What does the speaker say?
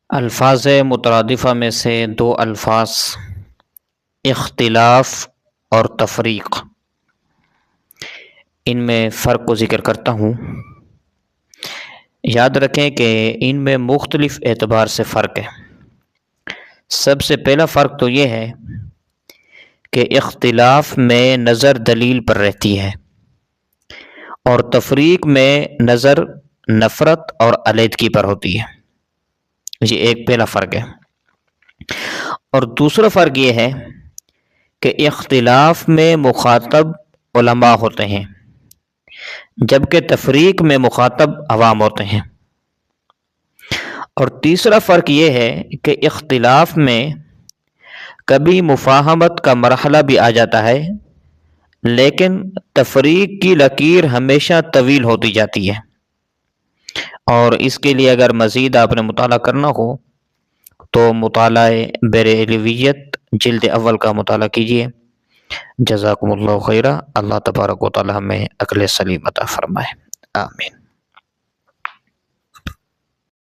الفاظ مترادفہ میں سے دو الفاظ اختلاف اور تفریق، ان میں فرق کو ذکر کرتا ہوں۔ یاد رکھیں کہ ان میں مختلف اعتبار سے فرق ہے۔ سب سے پہلا فرق تو یہ ہے کہ اختلاف میں نظر دلیل پر رہتی ہے اور تفریق میں نظر نفرت اور علیحدگی پر ہوتی ہے۔ یہ ایک پہلا فرق ہے۔ اور دوسرا فرق یہ ہے کہ اختلاف میں مخاطب علماء ہوتے ہیں جبکہ تفریق میں مخاطب عوام ہوتے ہیں۔ اور تیسرا فرق یہ ہے کہ اختلاف میں کبھی مفاہمت کا مرحلہ بھی آ جاتا ہے، لیکن تفریق کی لکیر ہمیشہ طویل ہوتی جاتی ہے۔ اور اس کے لیے اگر مزید آپ نے مطالعہ کرنا ہو تو مطالعہ بریلویت جلد اول کا مطالعہ کیجیے۔ جزاکم اللہ خیرہ۔ اللہ تبارک و تعالی ہمیں عقل سلیم عطا فرمائے، آمین۔